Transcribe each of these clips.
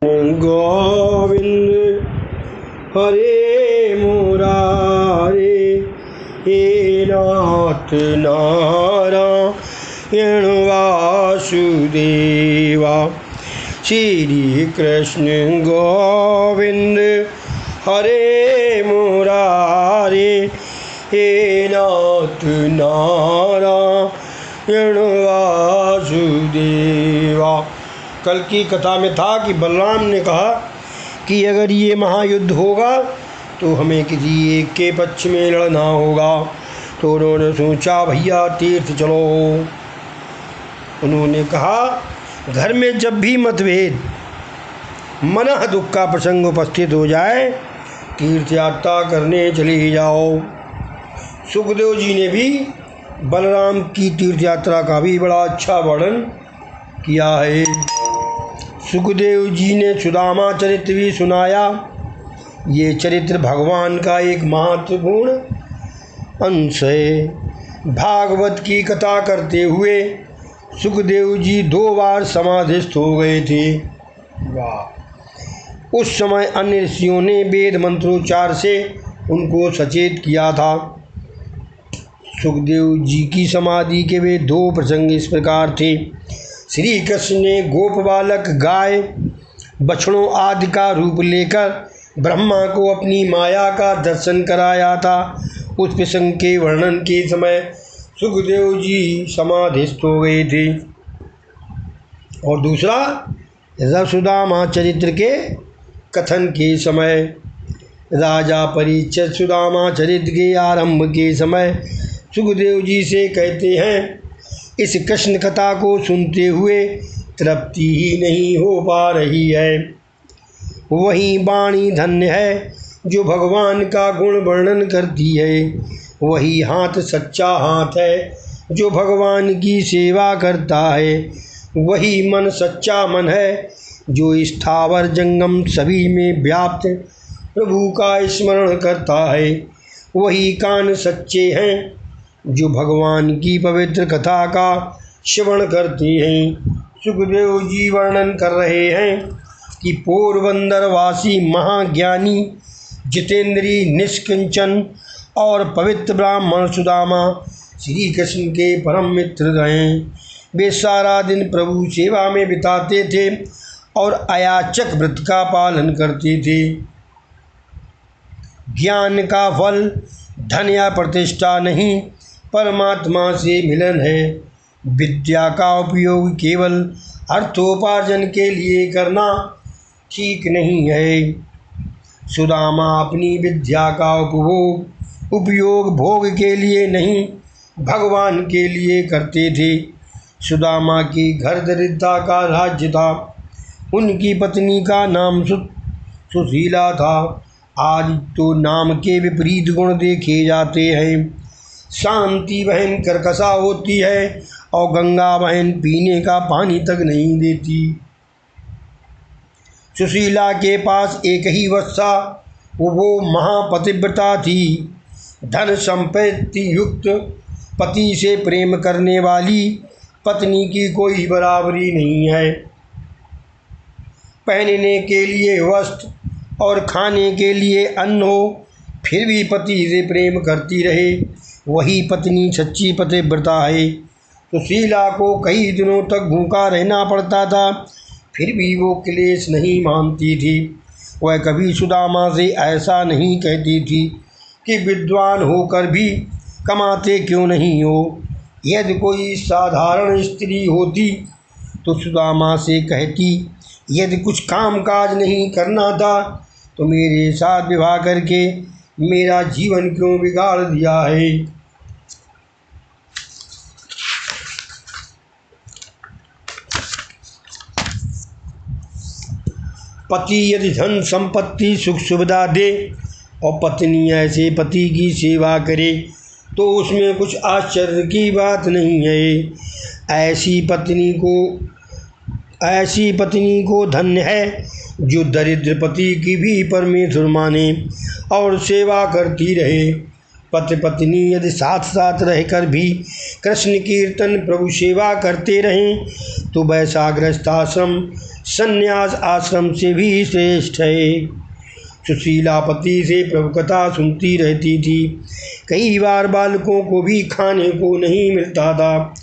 गोविंद हरे मुरारे, हे नाथ नारायण वासुदेवा। श्री कृष्ण गोविंद हरे मुरारे, हे नाथ नारायण वासुदेवा। कल की कथा में था कि बलराम ने कहा कि अगर ये महायुद्ध होगा तो हमें किसी एक के पक्ष में लड़ना होगा। तो उन्होंने सोचा भैया तीर्थ चलो। उन्होंने कहा घर में जब भी मतभेद मनः दुख का प्रसंग उपस्थित हो जाए तीर्थ यात्रा करने चले जाओ। सुखदेव जी ने भी बलराम की तीर्थ यात्रा का भी बड़ा अच्छा वर्णन किया है। सुखदेव जी ने सुदामा चरित्र भी सुनाया। ये चरित्र भगवान का एक महत्वपूर्ण अंश है। भागवत की कथा करते हुए सुखदेव जी 2 बार समाधिस्थ हो गए थे। वाह! उस समय अन्य ऋषियों ने वेद मंत्रोच्चार से उनको सचेत किया था। सुखदेव जी की समाधि के वे 2 प्रसंग इस प्रकार थे। श्री कृष्ण ने गोप बालक गाय बछड़ों आदि का रूप लेकर ब्रह्मा को अपनी माया का दर्शन कराया था। उस प्रसंग के वर्णन के समय सुखदेव जी समाधिस्थ हो गए थे। और दूसरा सुदामा चरित्र के कथन के समय राजा परीक्षित सुदामा चरित्र के आरंभ के समय सुखदेव जी से कहते हैं, इस कृष्ण कथा को सुनते हुए तृप्ति ही नहीं हो पा रही है। वही वाणी धन्य है जो भगवान का गुण वर्णन करती है। वही हाथ सच्चा हाथ है जो भगवान की सेवा करता है। वही मन सच्चा मन है जो स्थावर जंगम सभी में व्याप्त प्रभु का स्मरण करता है। वही कान सच्चे हैं जो भगवान की पवित्र कथा का श्रवण करते हैं। सुखदेव जी वर्णन कर रहे हैं कि पोरबंदरवासी महाज्ञानी जितेंद्री निष्किंचन और पवित्र ब्राह्मण सुदामा श्री कृष्ण के परम मित्र रहे। वे सारा दिन प्रभु सेवा में बिताते थे और अयाचक व्रत का पालन करते थे। ज्ञान का फल धन या प्रतिष्ठा नहीं, परमात्मा से मिलन है। विद्या का उपयोग केवल अर्थोपार्जन के लिए करना ठीक नहीं है। सुदामा अपनी विद्या का उपयोग भोग के लिए नहीं, भगवान के लिए करते थे। सुदामा के घर दरिद्रता का राज्य था। उनकी पत्नी का नाम सुशीला था। आज तो नाम के विपरीत गुण देखे जाते हैं। शांति बहन कर्कशा होती है और गंगा बहन पीने का पानी तक नहीं देती। सुशीला के पास एक ही वत्सा, वो महापतिव्रता थी। धन संपत्ति युक्त पति से प्रेम करने वाली पत्नी की कोई बराबरी नहीं है। पहनने के लिए वस्त्र और खाने के लिए अन्न हो, फिर भी पति से प्रेम करती रहे, वही पत्नी सच्ची पतिव्रता है। सुशीला को कई दिनों तक भूखा रहना पड़ता था, फिर भी वो क्लेश नहीं मानती थी। वह कभी सुदामा से ऐसा नहीं कहती थी कि विद्वान होकर भी कमाते क्यों नहीं हो। यदि कोई साधारण स्त्री होती तो सुदामा से कहती, यदि कुछ काम काज नहीं करना था तो मेरे साथ विवाह करके मेरा जीवन क्यों बिगाड़ दिया है। पति यदि धन संपत्ति सुख सुविधा दे और पत्नी ऐसे पति की सेवा करे तो उसमें कुछ आश्चर्य की बात नहीं है। ऐसी पत्नी को धन्य है जो दरिद्र पति की भी परमेश्वर माने और सेवा करती रहे। पति पत्नी यदि साथ साथ रहकर भी कृष्ण कीर्तन प्रभु सेवा करते रहें तो वैसा गृहस्थाश्रम संन्यास आश्रम से भी श्रेष्ठ है। सुशीला पति से प्रभु कथा सुनती रहती थी। कई बार बालकों को भी खाने को नहीं मिलता था।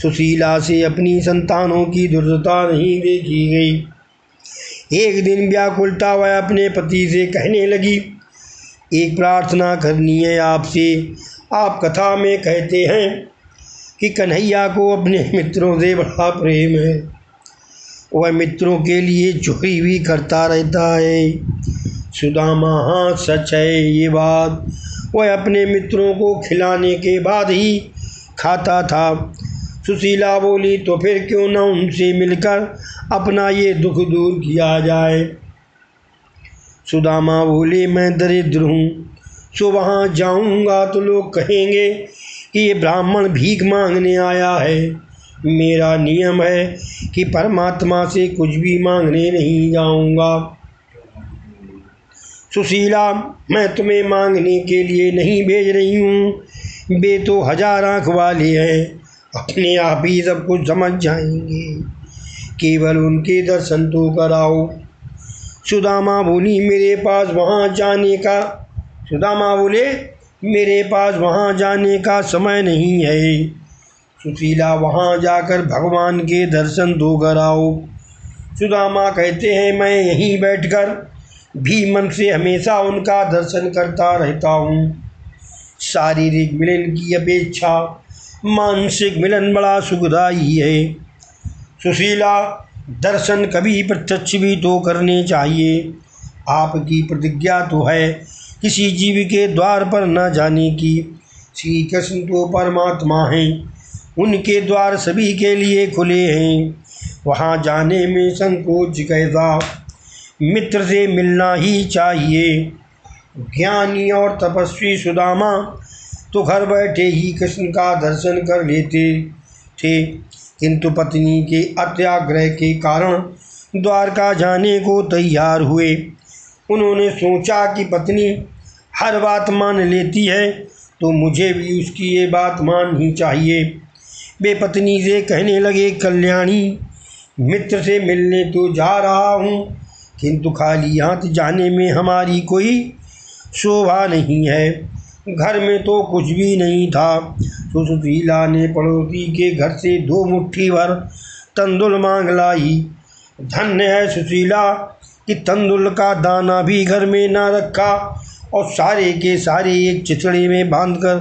सुशीला से अपनी संतानों की दुर्दशा नहीं देखी गई। एक दिन व्याकुलता वह अपने पति से कहने लगी, एक प्रार्थना करनी है आपसे। आप कथा में कहते हैं कि कन्हैया को अपने मित्रों से बड़ा प्रेम है। वह मित्रों के लिए चोरी भी करता रहता है। सुदामा, हाँ सच है ये बात। वह अपने मित्रों को खिलाने के बाद ही खाता था। सुशीला बोली, तो फिर क्यों न उनसे मिलकर अपना ये दुख दूर किया जाए। सुदामा बोले, मैं दरिद्र हूँ, सो वहाँ जाऊँगा तो लोग कहेंगे कि ये ब्राह्मण भीख मांगने आया है। मेरा नियम है कि परमात्मा से कुछ भी मांगने नहीं जाऊँगा। सुशीला, मैं तुम्हें मांगने के लिए नहीं भेज रही हूँ। वे तो 1000 आँख वाले हैं, अपने आप ही सब कुछ समझ जाएंगे। केवल उनके दर्शन तो कराओ। सुदामा बोली, मेरे पास वहाँ जाने का समय नहीं है। सुशीला, वहाँ जाकर भगवान के दर्शन तो कराओ। सुदामा कहते हैं, मैं यहीं बैठकर भी मन से हमेशा उनका दर्शन करता रहता हूँ। शारीरिक मिलन की अपेक्षा मानसिक मिलन बड़ा सुखदायी है। सुशीला, दर्शन कभी प्रत्यक्ष भी तो करने चाहिए। आपकी प्रतिज्ञा तो है किसी जीव के द्वार पर न जाने की। श्री कृष्ण तो परमात्मा हैं, उनके द्वार सभी के लिए खुले हैं। वहाँ जाने में संकोच कैसा, मित्र से मिलना ही चाहिए। ज्ञानी और तपस्वी सुदामा तो घर बैठे ही कृष्ण का दर्शन कर लेते थे, किंतु पत्नी के अत्याग्रह के कारण द्वारका जाने को तैयार हुए। उन्होंने सोचा कि पत्नी हर बात मान लेती है तो मुझे भी उसकी ये बात माननी चाहिए। वे पत्नी से कहने लगे, कल्याणी, मित्र से मिलने तो जा रहा हूँ, किंतु खाली हाथ जाने में हमारी कोई शोभा नहीं है। घर में तो कुछ भी नहीं था। तो सुशीला ने पड़ोसी के घर से 2 मुट्ठी भर तंदुल मांग लाई। धन्य है सुशीला कि तंदुल का दाना भी घर में ना रखा और सारे के सारे एक चिथड़े में बांधकर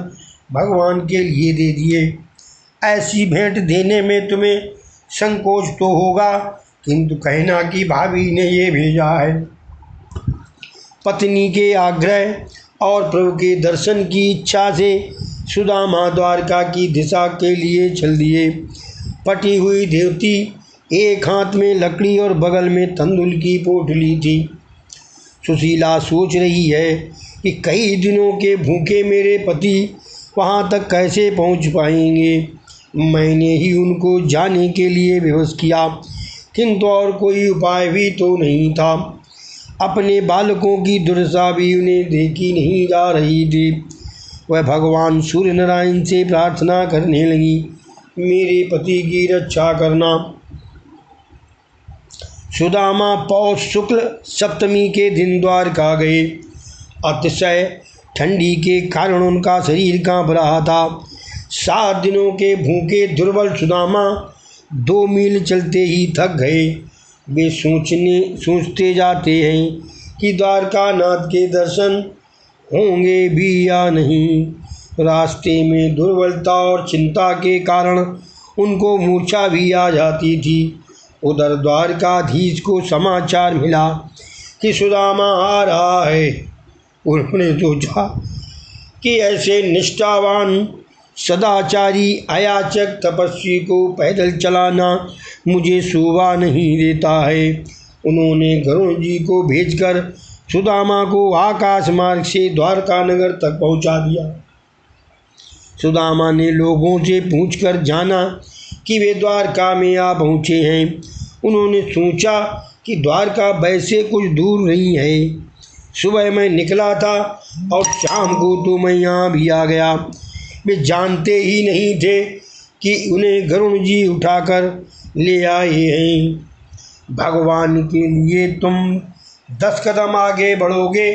भगवान के लिए दे दिए। ऐसी भेंट देने में तुम्हें संकोच तो होगा, किंतु कहना कि भाभी ने ये भेजा है। पत्नी के आग्रह और प्रभु के दर्शन की इच्छा से सुदामा द्वारका की दिशा के लिए चल दिए। पटी हुई देवती, एक हाथ में लकड़ी और बगल में तंदुल की पोटली थी। सुशीला सोच रही है कि कई दिनों के भूखे मेरे पति वहाँ तक कैसे पहुँच पाएंगे। मैंने ही उनको जाने के लिए विवश किया, किंतु और कोई उपाय भी तो नहीं था। अपने बालकों की दुर्दशा भी उन्हें देखी नहीं जा रही थी। वह भगवान सूर्य नारायण से प्रार्थना करने लगी, मेरे पति की रक्षा करना। सुदामा पौष शुक्ल सप्तमी के दिन द्वारका गए। अतिशय ठंडी के कारण उनका शरीर कांप रहा था। 7 दिनों के भूखे दुर्बल सुदामा 2 मील चलते ही थक गए। वे सोचते जाते हैं कि द्वारका नाथ के दर्शन होंगे भी या नहीं। रास्ते में दुर्बलता और चिंता के कारण उनको मूर्छा भी आ जाती थी। उधर द्वारकाधीश को समाचार मिला कि सुदामा आ रहा है। उन्होंने सोचा कि ऐसे निष्ठावान सदाचारी अयाचक तपस्वी को पैदल चलाना मुझे शोभा नहीं देता है। उन्होंने गरुड़ जी को भेजकर सुदामा को आकाश मार्ग से द्वारका नगर तक पहुंचा दिया। सुदामा ने लोगों से पूछकर जाना कि वे द्वारका में आ पहुँचे हैं। उन्होंने सोचा कि द्वारका वैसे कुछ दूर नहीं है। सुबह मैं निकला था और शाम को तो मैं यहाँ भी आ गया। वे जानते ही नहीं थे कि उन्हें गरुड़ जी उठाकर ले आए हैं। भगवान के लिए तुम 10 कदम आगे बढ़ोगे,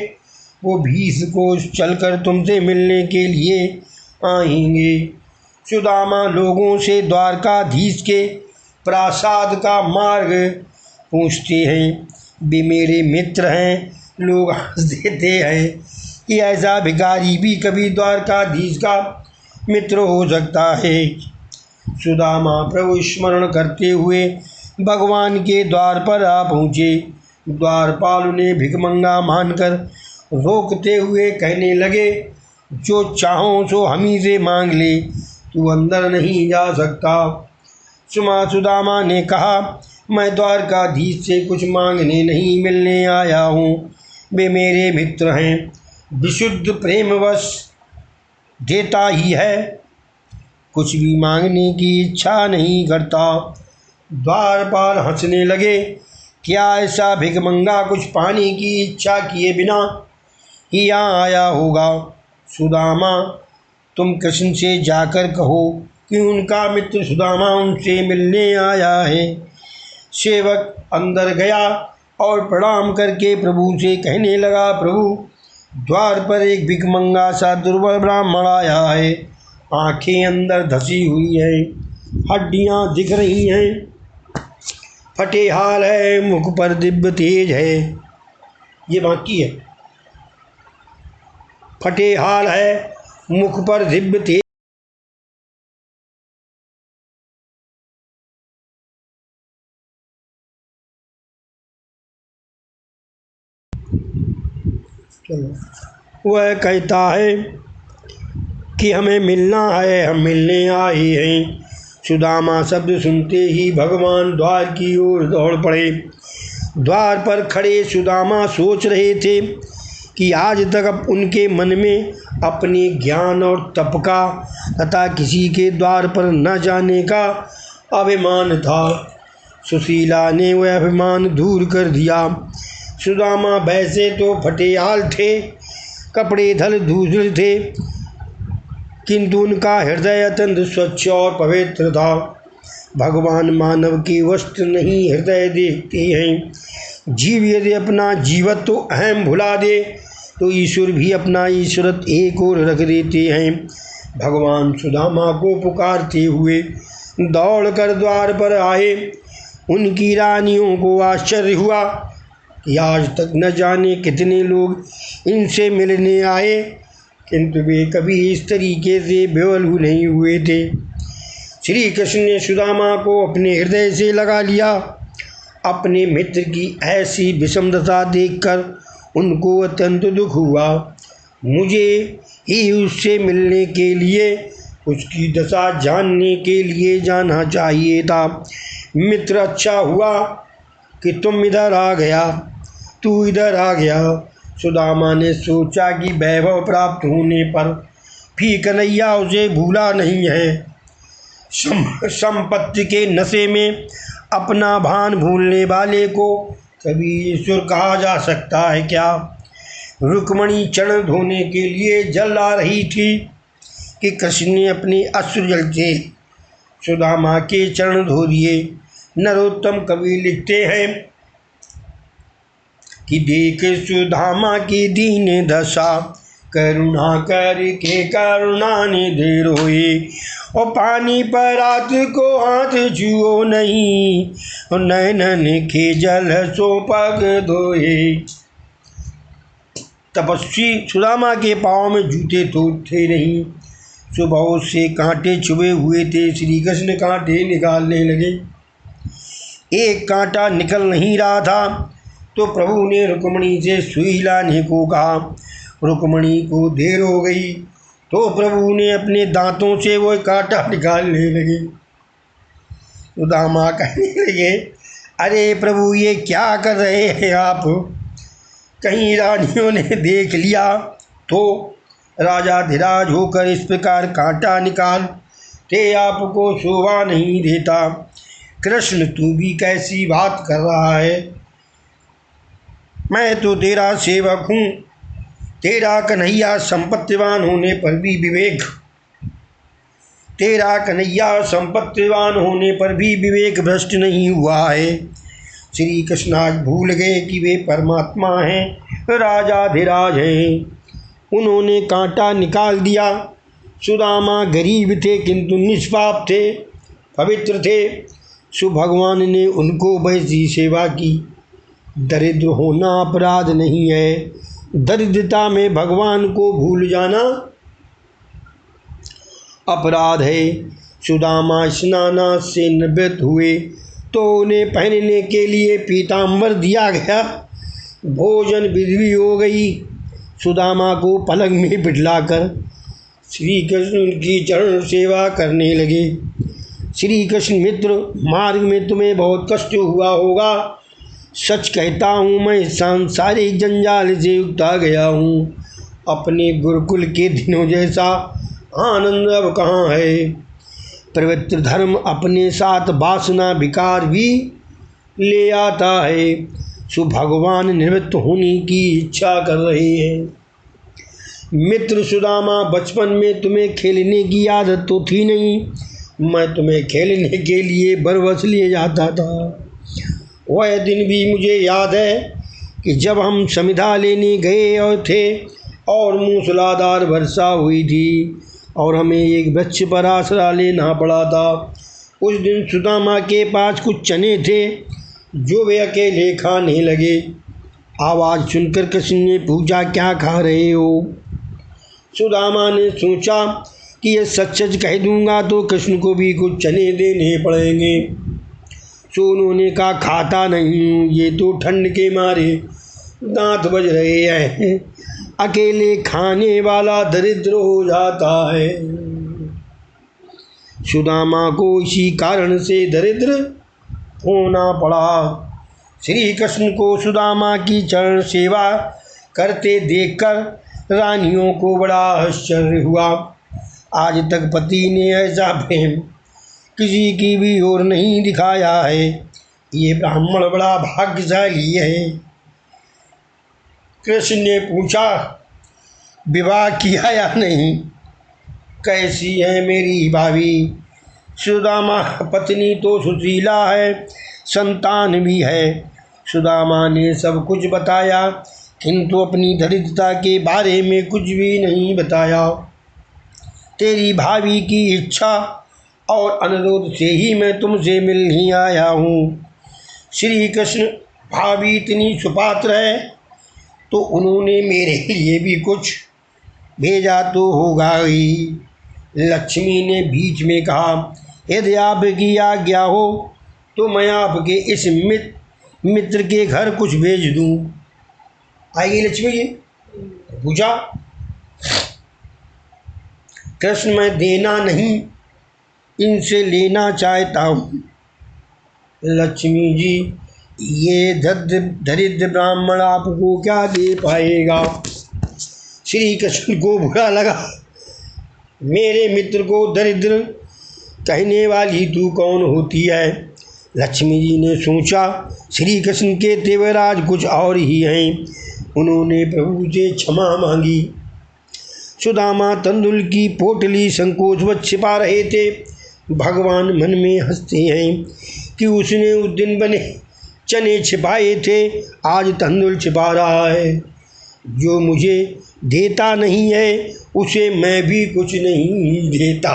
वो 20 कोस चलकर तुमसे मिलने के लिए आएंगे। सुदामा लोगों से द्वारकाधीश के प्रासाद का मार्ग पूछते हैं। वे मेरे मित्र हैं। लोग हंस देते हैं कि ऐसा भिखारी भी कभी द्वारकाधीश का मित्र हो सकता है। सुदामा प्रभु स्मरण करते हुए भगवान के द्वार पर आ पहुँचे। द्वारपाल उन्हें भिखमंगा मानकर रोकते हुए कहने लगे, जो चाहो सो हम ही से मांग ले, तू अंदर नहीं जा सकता। सुदामा ने कहा, मैं द्वारकाधीश से कुछ मांगने नहीं मिलने आया हूँ। वे मेरे मित्र हैं। विशुद्ध प्रेमवश देता ही है, कुछ भी मांगने की इच्छा नहीं करता। द्वारपाल हंसने लगे, क्या ऐसा भिखमंगा कुछ पाने की इच्छा किए बिना ही यहाँ आया होगा? सुदामा, तुम कृष्ण से जाकर कहो कि उनका मित्र सुदामा उनसे मिलने आया है। सेवक अंदर गया और प्रणाम करके प्रभु से कहने लगा, प्रभु, द्वार पर एक भिखमंगा सा दुर्बल ब्राह्मण आया है। आंखें अंदर धसी हुई हैं, हड्डियां दिख रही हैं, फटे हाल है, मुख पर दिव्य तेज है। ये बाकी है। फटे हाल है, मुख पर दिव्य तेज। चलो, वह कहता है कि हमें मिलना है, हम मिलने आए हैं। सुदामा शब्द सुनते ही भगवान द्वार की ओर दौड़ पड़े। द्वार पर खड़े सुदामा सोच रहे थे कि आज तक अब उनके मन में अपने ज्ञान और तप का तथा किसी के द्वार पर न जाने का अभिमान था। सुशीला ने वह अभिमान दूर कर दिया। सुदामा वैसे तो फटेहाल थे, कपड़े धल धूसल थे, किंतु उनका हृदय अत्यंत स्वच्छ और पवित्र था। भगवान मानव के वस्त्र नहीं हृदय देखते हैं। जीव यदि अपना जीवत्व अहम भुला दे तो ईश्वर भी अपना ईश्वरत्व एक ओर रख देते हैं। भगवान सुदामा को पुकारते हुए दौड़कर द्वार पर आए। उनकी रानियों को आश्चर्य हुआ कि आज तक न जाने कितने लोग इनसे मिलने आए, किंतु वे कभी इस तरीके से बेवल नहीं हुए थे। श्री कृष्ण ने सुदामा को अपने हृदय से लगा लिया। अपने मित्र की ऐसी विषमता देखकर उनको अत्यंत दुख हुआ। मुझे ही उससे मिलने के लिए, उसकी दशा जानने के लिए जाना चाहिए था। मित्र, अच्छा हुआ कि तुम इधर आ गया, तू इधर आ गया। सुदामा ने सोचा कि वैभव प्राप्त होने पर भी कन्हैया उसे भूला नहीं है। संपत्ति के नशे में अपना भान भूलने वाले को कभी ईश्वर कहा जा सकता है क्या? रुक्मणी चरण धोने के लिए जल ला रही थी कि कृष्ण ने अपने अश्रु जल से सुदामा के चरण धो दिए। नरोत्तम कवि लिखते हैं कि देख सुदामा की दीन दशा, करुणा करके करुणा निधि रोए। और पानी पर रात को हाथ छुओ नहीं, और नैनन के जल सो पग धोए। तपस्वी सुदामा के पाँव में जूते तो थे नहीं, सुबह से कांटे चुभे हुए थे। श्री कृष्ण कांटे निकालने लगे। एक कांटा निकल नहीं रहा था तो प्रभु ने रुक्मणी से सुई लाने को कहा। रुक्मणी को देर हो गई तो प्रभु ने अपने दांतों से वो कांटा निकालने लगे। सुदामा कहने लगे, अरे प्रभु, ये क्या कर रहे हैं आप? कहीं रानियों ने देख लिया तो राजाधिराज होकर इस प्रकार कांटा निकालते आपको शोभा नहीं देता। कृष्ण, तू भी कैसी बात कर रहा है? मैं तो तेरा सेवक हूँ। तेरा कन्हैया संपत्तिवान होने पर भी विवेक भ्रष्ट नहीं हुआ है। श्री कृष्ण आज भूल गए कि वे परमात्मा हैं, राजाधिराज हैं। उन्होंने कांटा निकाल दिया। सुदामा गरीब थे किंतु निष्पाप थे, पवित्र थे। सो भगवान ने उनको वैसी सेवा की। दरिद्र होना अपराध नहीं है, दरिद्रता में भगवान को भूल जाना अपराध है। सुदामा स्नाना से निवृत्त हुए तो उन्हें पहनने के लिए पीताम्बर दिया गया। भोजन विधि हो गई। सुदामा को पलंग में बिठलाकर श्री कृष्ण उनकी चरण सेवा करने लगे। श्री कृष्ण मित्र, मार्ग में तुम्हें बहुत कष्ट हुआ होगा। सच कहता हूँ, मैं सांसारिक जंजाल से उगता गया हूँ। अपने गुरुकुल के दिनों जैसा आनंद अब कहाँ है। पवित्र धर्म अपने साथ वासना विकार भी ले आता है। सो भगवान निवृत्त होने की इच्छा कर रहे हैं। मित्र सुदामा, बचपन में तुम्हें खेलने की आदत तो थी नहीं। मैं तुम्हें खेलने के लिए बरबस लिए जाता था। वह दिन भी मुझे याद है कि जब हम समिधा लेने गए और थे और मूसलाधार वर्षा हुई थी और हमें एक वृक्ष पर आसरा लेना पड़ा था। उस दिन सुदामा के पास कुछ चने थे जो वे अकेले खाने लगे। आवाज़ सुनकर कृष्ण ने पूछा, क्या खा रहे हो? सुदामा ने सोचा कि ये सच सच कह दूंगा तो कृष्ण को भी कुछ चने देने पड़ेंगे। सो उन्होंने कहा, खाता नहीं हूँ, ये तो ठंड के मारे दांत बज रहे हैं। अकेले खाने वाला दरिद्र हो जाता है। सुदामा को इसी कारण से दरिद्र होना पड़ा। श्री कृष्ण को सुदामा की चरण सेवा करते देखकर रानियों को बड़ा आश्चर्य हुआ। आज तक पति ने ऐसा प्रेम किसी की भी ओर नहीं दिखाया है। ये ब्राह्मण बड़ा भाग्यशाली है। कृष्ण ने पूछा, विवाह किया या नहीं? कैसी है मेरी भाभी? सुदामा पत्नी तो सुशीला है, संतान भी है। सुदामा ने सब कुछ बताया किंतु अपनी दरिद्रता के बारे में कुछ भी नहीं बताया। तेरी भाभी की इच्छा और अनुरोध से ही मैं तुमसे मिलने आया हूँ। श्री कृष्ण, भाभी इतनी सुपात्र है तो उन्होंने मेरे लिए भी कुछ भेजा तो होगा ही। लक्ष्मी ने बीच में कहा, यदि आपकी आज्ञा हो तो मैं आपके इस मित्र के घर कुछ भेज दूं। आइए लक्ष्मी जी। पूछा, कृष्ण, मैं देना नहीं, इनसे लेना चाहता हूँ। लक्ष्मी जी, ये दरिद्र ब्राह्मण आपको क्या दे पाएगा? श्री कृष्ण को बुरा लगा। मेरे मित्र को दरिद्र कहने वाली तू कौन होती है? लक्ष्मी जी ने सोचा, श्री कृष्ण के तेवराज कुछ और ही हैं। उन्होंने प्रभु से क्षमा मांगी। सुदामा तंदुल की पोटली संकोचवश छिपा रहे थे। भगवान मन में हंसते हैं कि उसने उस दिन बने चने छिपाए थे, आज तंदुल छिपा रहा है। जो मुझे देता नहीं है उसे मैं भी कुछ नहीं देता,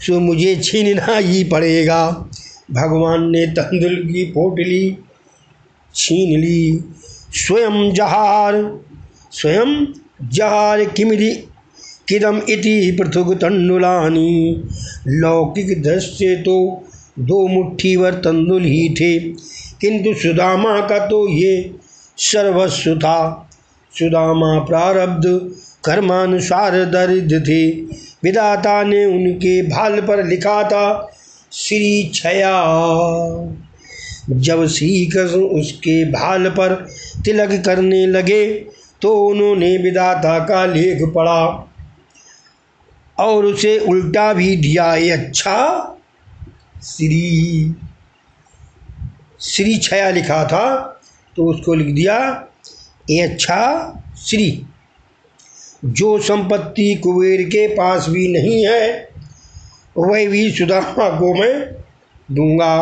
सो मुझे छीनना ही पड़ेगा। भगवान ने तंदुल की पोटली छीन ली। स्वयं जहार किदम इति पृथुक तंडुलानी। लौकिक दृष्टि तो 2 मुट्ठी भर तंदुल ही थे किंतु सुदामा का तो ये सर्वस्व था। सुदामा प्रारब्ध कर्मानुसार दरिद्र थे। विधाता ने उनके भाल पर लिखा था श्री छया। जब श्री कृष्ण उसके भाल पर तिलक करने लगे तो उन्होंने विधाता का लेख पढ़ा और उसे उल्टा भी दिया। ये अच्छा श्री छया लिखा था तो उसको लिख दिया ये अच्छा श्री। जो संपत्ति कुबेर के पास भी नहीं है वह भी सुदामा को मैं दूंगा।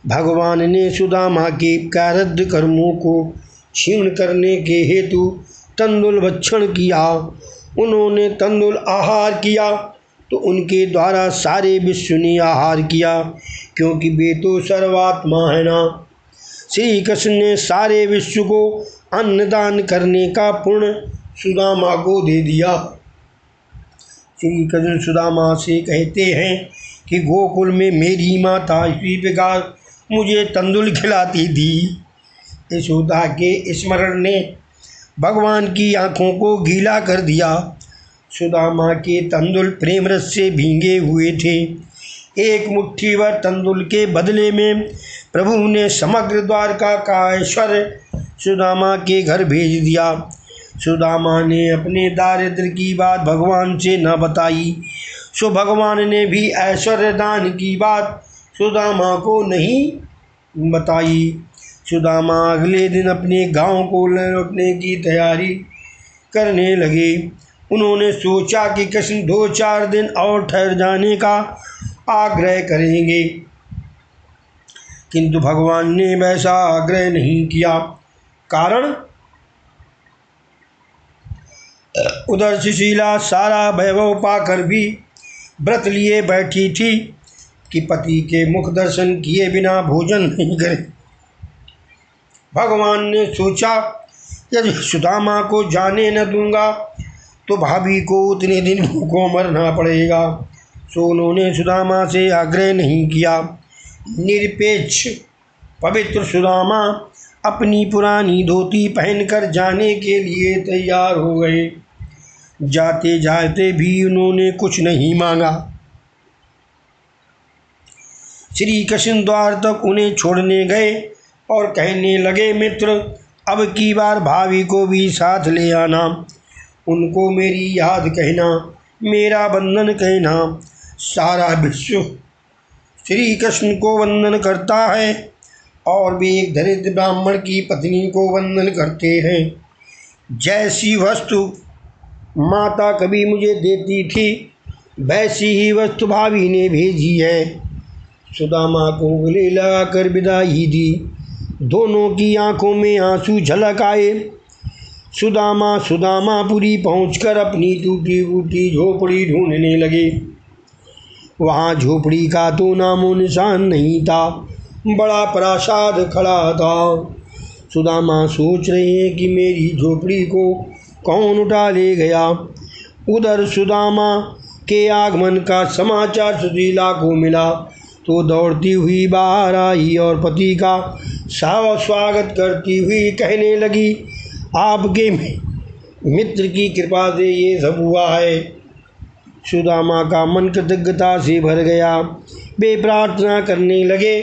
भगवान ने सुदामा के प्रारब्ध कर्मों को क्षीण करने के हेतु तंदुल भक्षण किया। उन्होंने तंदुल आहार किया तो उनके द्वारा सारे विश्व ने आहार किया, क्योंकि वे तो सर्वात्मा है ना। श्री कृष्ण ने सारे विश्व को अन्नदान करने का पुण्य सुदामा को दे दिया। श्री कृष्ण सुदामा से कहते हैं कि गोकुल में मेरी माता इसी प्रकार मुझे तंदुल खिलाती थी। यशोदा के स्मरण ने भगवान की आँखों को गीला कर दिया। सुदामा के तंदुल प्रेम रस से भींगे हुए थे। एक मुट्ठी भर तंदुल के बदले में प्रभु ने समग्र द्वारका का ऐश्वर्य सुदामा के घर भेज दिया। सुदामा ने अपने दारिद्र्य की बात भगवान से न बताई, सो भगवान ने भी ऐश्वर्य दान की बात सुदामा को नहीं बताई। सुदामा अगले दिन अपने गांव को लौटने की तैयारी करने लगे। उन्होंने सोचा कि कृष्ण 2-4 दिन और ठहर जाने का आग्रह करेंगे, किंतु भगवान ने वैसा आग्रह नहीं किया। कारण उधर सुशीला सारा वैभव पाकर भी व्रत लिए बैठी थी कि पति के मुख दर्शन किए बिना भोजन नहीं करे। भगवान ने सोचा यदि सुदामा को जाने न दूंगा तो भाभी को उतने दिन भूखों मरना पड़ेगा, सो उन्होंने सुदामा से आग्रह नहीं किया। निरपेक्ष पवित्र सुदामा अपनी पुरानी धोती पहनकर जाने के लिए तैयार हो गए। जाते जाते भी उन्होंने कुछ नहीं मांगा। श्री कृष्ण द्वार तक उन्हें छोड़ने गए और कहने लगे, मित्र अब की बार भाभी को भी साथ ले आना, उनको मेरी याद कहना, मेरा वंदन कहना। सारा विश्व श्री कृष्ण को वंदन करता है और वे एक दरिद्र ब्राह्मण की पत्नी को वंदन करते हैं। जैसी वस्तु माता कभी मुझे देती थी वैसी ही वस्तु भाभी ने भेजी है। सुदामा को गले लगाकर विदाई दी। दोनों की आंखों में आंसू झलक आए। सुदामापुरी पहुंचकर अपनी टूटी फूटी झोपड़ी ढूंढने लगे। वहाँ झोपड़ी का तो नामो निशान नहीं था। बड़ा प्रासाद खड़ा था। सुदामा सोच रहे हैं कि मेरी झोपड़ी को कौन उठा ले गया। उधर सुदामा के आगमन का समाचार सुशीला को मिला तो दौड़ती हुई बाहर आई और पति का स्वागत करती हुई कहने लगी, आपके मित्र की कृपा से ये सब हुआ है। सुदामा का मन कृतज्ञता से भर गया। वे प्रार्थना करने लगे,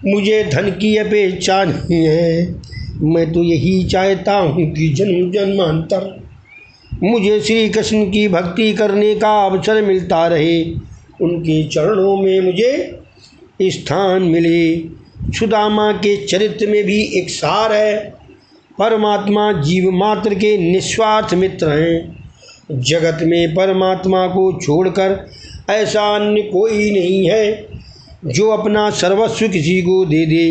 मुझे धन की अपेक्षा नहीं है, मैं तो यही चाहता हूँ कि जन्म जन्मांतर मुझे श्री कृष्ण की भक्ति करने का अवसर मिलता रहे, उनके चरणों में मुझे स्थान मिले। सुदामा के चरित्र में भी एक सार है। परमात्मा जीव मात्र के निस्वार्थ मित्र हैं। जगत में परमात्मा को छोड़कर ऐसा अन्य कोई नहीं है जो अपना सर्वस्व किसी को दे दे।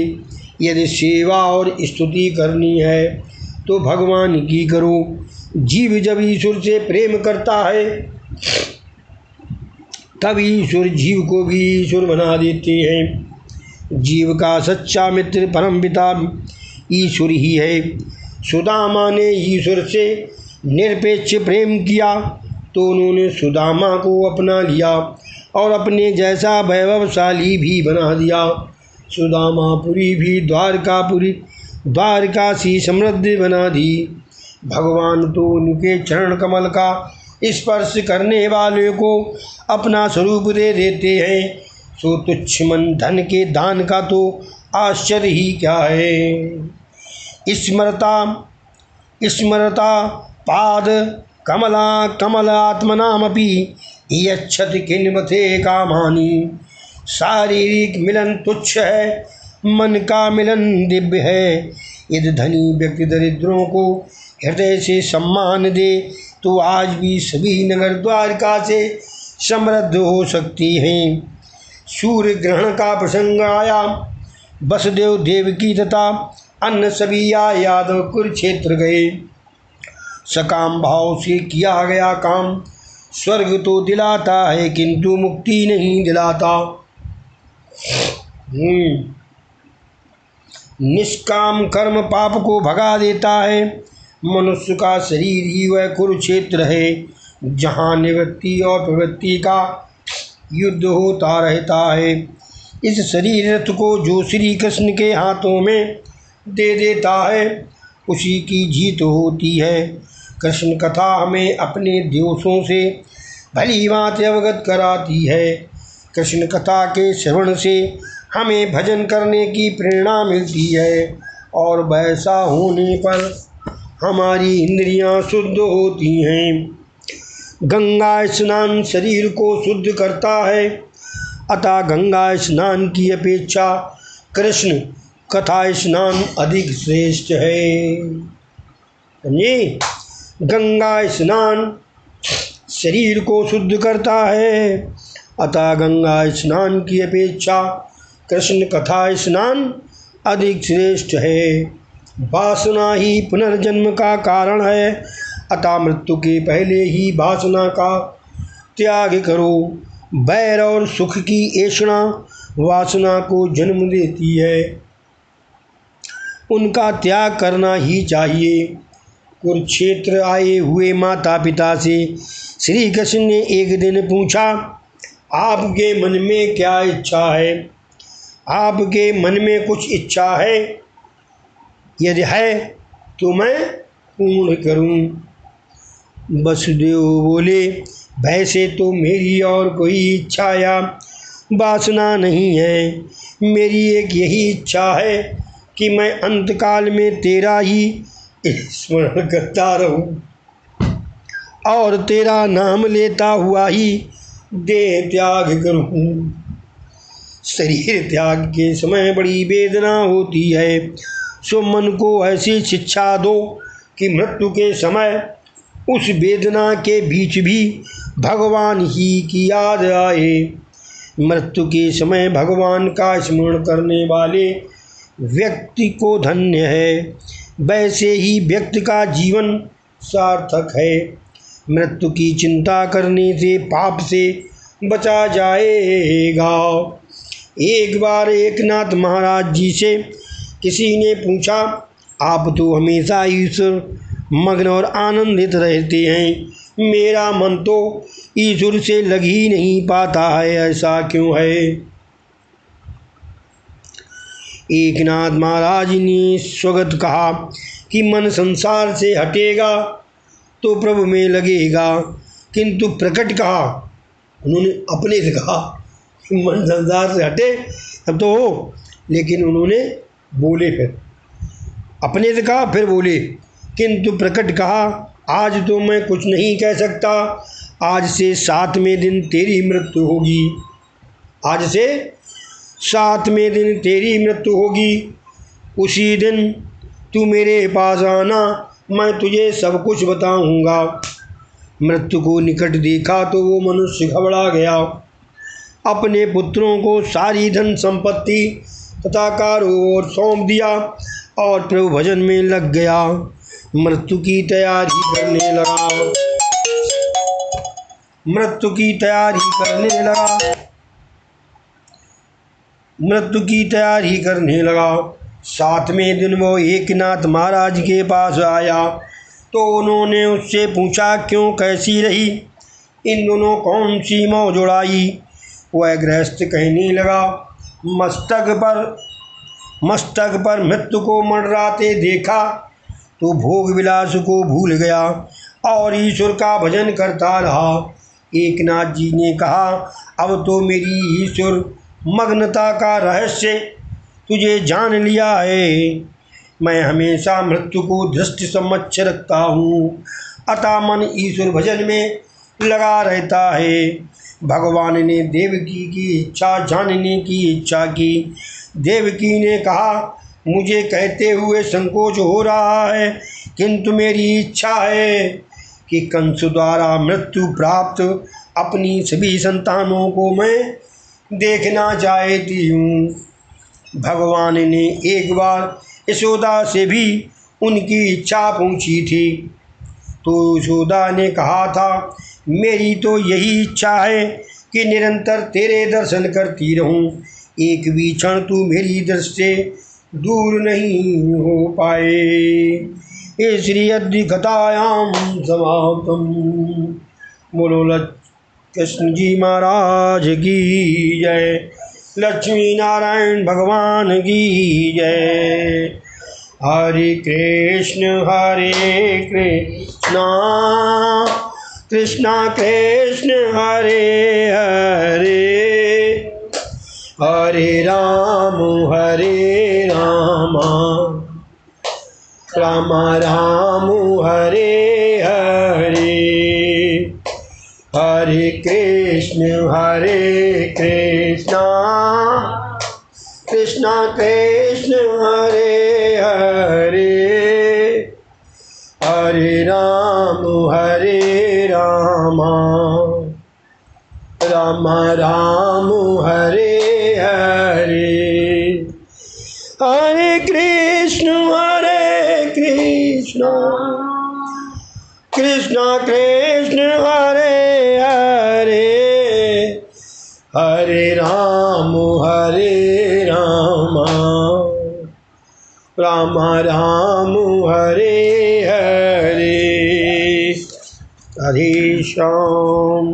यदि सेवा और स्तुति करनी है तो भगवान की करो। जीव जब ईश्वर से प्रेम करता है तब ईश्वर जीव को भी ईश्वर बना देते हैं। जीव का सच्चा मित्र परम पिता ईश्वर ही है। सुदामा ने ईश्वर से निरपेक्ष प्रेम किया तो उन्होंने सुदामा को अपना लिया और अपने जैसा वैभवशाली भी बना दिया। सुदामापुरी भी द्वारका सी समृद्ध बना दी। भगवान तो उनके चरण कमल का स्पर्श करने वाले को अपना स्वरूप दे देते हैं। सो तुच्छ मन धन के दान का तो आश्चर्य ही क्या है। स्मरता पाद कमलात्मनामपि यच्छति किन्वथे कामानि। शारीरिक मिलन तुच्छ है, मन का मिलन दिव्य है। यदि धनी व्यक्ति दरिद्रों को हृदय से सम्मान दे तो आज भी सभी नगर द्वारका से समृद्ध हो सकती हैं। सूर्य ग्रहण का प्रसंग आया वसुदेव देवकी तथा अन्य सभी यादव कुरुक्षेत्र गए। सकाम भाव से किया गया काम स्वर्ग तो दिलाता है किंतु मुक्ति नहीं दिलाता। निष्काम कर्म पाप को भगा देता है। मनुष्य का शरीर ही वह कुरुक्षेत्र है जहाँ निवृत्ति और प्रवृत्ति का युद्ध होता रहता है। इस शरीर रथ को जो श्री कृष्ण के हाथों में दे देता है उसी की जीत होती है। कृष्ण कथा हमें अपने दोषों से भली भांति अवगत कराती है। कृष्ण कथा के श्रवण से हमें भजन करने की प्रेरणा मिलती है और वैसा होने पर हमारी इंद्रियां शुद्ध होती हैं। गंगा स्नान शरीर को शुद्ध करता है, अतः गंगा स्नान की अपेक्षा कृष्ण कथा स्नान अधिक श्रेष्ठ है। समझे? गंगा स्नान शरीर को शुद्ध करता है, अतः गंगा स्नान की अपेक्षा कृष्ण कथा स्नान अधिक श्रेष्ठ है। वासना ही पुनर्जन्म का कारण है, अतः मृत्यु के पहले ही वासना का त्याग करो। बैर और सुख की ऐषणा वासना को जन्म देती है, उनका त्याग करना ही चाहिए। कुरुक्षेत्र आए हुए माता पिता से श्री कृष्ण ने एक दिन पूछा, आपके मन में क्या इच्छा है? आपके मन में कुछ इच्छा है? यदि है तो मैं पूर्ण करूं। वसुदेव बोले, वैसे तो मेरी और कोई इच्छा या वासना नहीं है। मेरी एक यही इच्छा है कि मैं अंतकाल में तेरा ही स्मरण करता रहूं और तेरा नाम लेता हुआ ही देह त्याग करूं। शरीर त्याग के समय बड़ी वेदना होती है, सो मन को ऐसी शिक्षा दो कि मृत्यु के समय उस वेदना के बीच भी भगवान ही की याद आए। मृत्यु के समय भगवान का स्मरण करने वाले व्यक्ति को धन्य है, वैसे ही व्यक्ति का जीवन सार्थक है। मृत्यु की चिंता करने से पाप से बचा जाएगा। एक बार एकनाथ महाराज जी से किसी ने पूछा, आप तो हमेशा ईश्वर मग्न और आनंदित रहते हैं, मेरा मन तो ईश्वर से लग ही नहीं पाता है, ऐसा क्यों है? एकनाथ महाराज ने स्वगत कहा कि मन संसार से हटेगा तो प्रभु में लगेगा, किंतु प्रकट कहा, उन्होंने अपने से कहा मन संसार से हटे तब तो हो, लेकिन उन्होंने बोले फिर अपने से कहा फिर बोले, किंतु प्रकट कहा, आज तो मैं कुछ नहीं कह सकता, आज से 7वें दिन तेरी मृत्यु होगी। आज से 7वें दिन तेरी मृत्यु होगी। उसी दिन तू मेरे पास आना, मैं तुझे सब कुछ बताऊंगा। मृत्यु को निकट देखा तो वो मनुष्य घबरा गया, अपने पुत्रों को सारी धन संपत्ति तथा कारोबार सौंप दिया और प्रभु भजन में लग गया। मृत्यु की तैयारी करने लगा, मृत्यु की तैयारी करने लगा, मृत्यु की तैयारी करने लगा। 7वें दिन वो एकनाथ महाराज के पास आया तो उन्होंने उससे पूछा, क्यों, कैसी रही? इन दोनों कौन सी मौज उड़ाई? वह गृहस्थ कहने लगा, मस्तक पर मृत्यु को मंडराते देखा तो भोग विलास को भूल गया और ईश्वर का भजन करता रहा। एकनाथ जी ने कहा, अब तो मेरी ईश्वर मग्नता का रहस्य तुझे जान लिया है। मैं हमेशा मृत्यु को दृष्टि समक्ष रखता हूँ, अतः मन ईश्वर भजन में लगा रहता है। भगवान ने देवकी की इच्छा जानने की इच्छा की। देवकी ने कहा, मुझे कहते हुए संकोच हो रहा है, किंतु मेरी इच्छा है कि कंस द्वारा मृत्यु प्राप्त अपनी सभी संतानों को मैं देखना चाहती हूँ। भगवान ने एक बार यशोदा से भी उनकी इच्छा पूछी थी तो यशोदा ने कहा था, मेरी तो यही इच्छा है कि निरंतर तेरे दर्शन करती रहूं, एक भी क्षण तू मेरी दृष्टि से दूर नहीं हो पाए। ये श्री अद्य कथायाम समाप्तम। बोलो कृष्ण जी महाराज की जय, लक्ष्मी नारायण भगवान की जय। हरे कृष्ण कृष्णा कृष्ण हरे हरे, हरे राम राम राम हरे हरे, हरे कृष्ण कृष्णा कृष्ण हरे हरे, हरे राम राम राम हरे हरे, हरे कृष्ण कृष्ण कृष्ण हरे हरे, हरे राम राम राम हरे हरे। हरे श्याम।